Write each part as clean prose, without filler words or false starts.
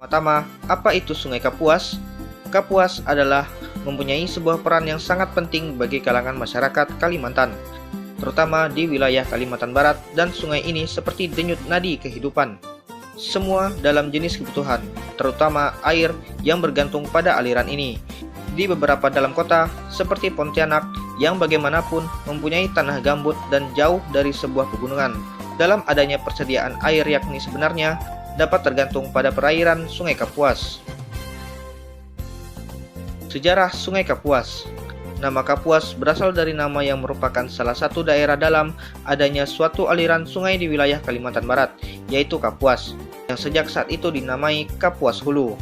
Pertama, apa itu Sungai Kapuas? Kapuas adalah mempunyai sebuah peran yang sangat penting bagi kalangan masyarakat Kalimantan, terutama di wilayah Kalimantan Barat, dan sungai ini seperti denyut nadi kehidupan. Semua dalam jenis kebutuhan, terutama air yang bergantung pada aliran ini. Di beberapa dalam kota, seperti Pontianak, yang bagaimanapun mempunyai tanah gambut dan jauh dari sebuah pegunungan, dalam adanya persediaan air yakni sebenarnya dapat tergantung pada perairan Sungai Kapuas. Sejarah Sungai Kapuas. Nama Kapuas berasal dari nama yang merupakan salah satu daerah dalam adanya suatu aliran sungai di wilayah Kalimantan Barat, yaitu Kapuas, yang sejak saat itu dinamai Kapuas Hulu.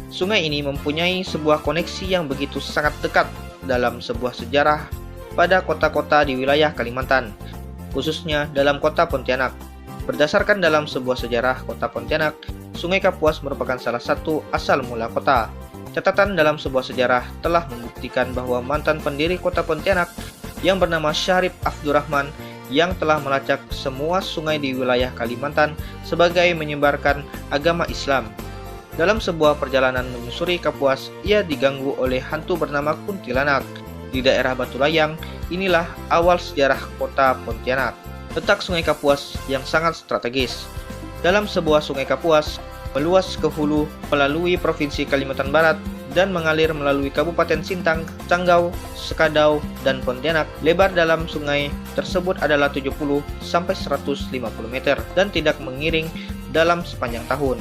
Sungai ini mempunyai sebuah koneksi yang begitu sangat dekat dalam sebuah sejarah pada kota-kota di wilayah Kalimantan, khususnya dalam kota Pontianak. Berdasarkan dalam sebuah sejarah kota Pontianak, Sungai Kapuas merupakan salah satu asal mula kota. Catatan dalam sebuah sejarah telah membuktikan bahwa mantan pendiri kota Pontianak yang bernama Syarif Abdurrahman yang telah melacak semua sungai di wilayah Kalimantan sebagai menyebarkan agama Islam. Dalam sebuah perjalanan menyusuri Kapuas, ia diganggu oleh hantu bernama Kuntilanak. Di daerah Batu Layang, inilah awal sejarah kota Pontianak. Letak Sungai Kapuas yang sangat strategis. Dalam sebuah Sungai Kapuas meluas ke hulu melalui Provinsi Kalimantan Barat dan mengalir melalui Kabupaten Sintang, Sanggau, Sekadau, dan Pontianak. Lebar dalam sungai tersebut adalah 70 sampai 150 meter dan tidak mengiring dalam sepanjang tahun.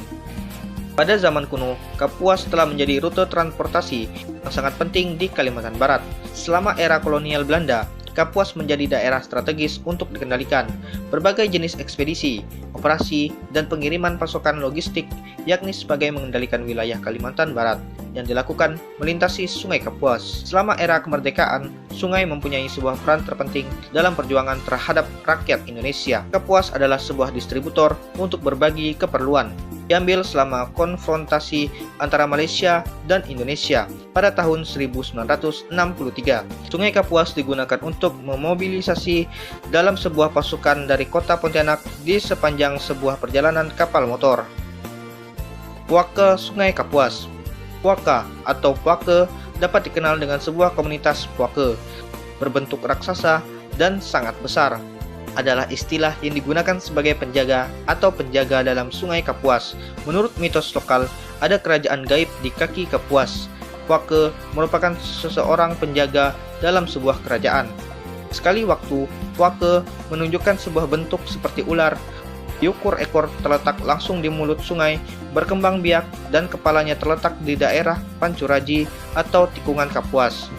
Pada zaman kuno, Kapuas telah menjadi rute transportasi yang sangat penting di Kalimantan Barat. Selama era kolonial Belanda, Kapuas menjadi daerah strategis untuk dikendalikan berbagai jenis ekspedisi, operasi, dan pengiriman pasokan logistik, yakni sebagai mengendalikan wilayah Kalimantan Barat yang dilakukan melintasi Sungai Kapuas. Selama era kemerdekaan, sungai mempunyai sebuah peran terpenting dalam perjuangan terhadap rakyat Indonesia. Kapuas adalah sebuah distributor untuk berbagi keperluan. Diambil selama konfrontasi antara Malaysia dan Indonesia pada tahun 1963. Sungai Kapuas digunakan untuk memobilisasi dalam sebuah pasukan dari kota Pontianak di sepanjang sebuah perjalanan kapal motor. Puaka Sungai Kapuas. Puaka atau Puake dapat dikenal dengan sebuah komunitas puake berbentuk raksasa dan sangat besar. Adalah istilah yang digunakan sebagai penjaga atau penjaga dalam Sungai Kapuas. Menurut mitos lokal, ada kerajaan gaib di kaki Kapuas. Puake merupakan seseorang penjaga dalam sebuah kerajaan. Sekali waktu, Puake menunjukkan sebuah bentuk seperti ular. Diukur ekor terletak langsung di mulut sungai, berkembang biak, dan kepalanya terletak di daerah Pancuraji atau tikungan Kapuas.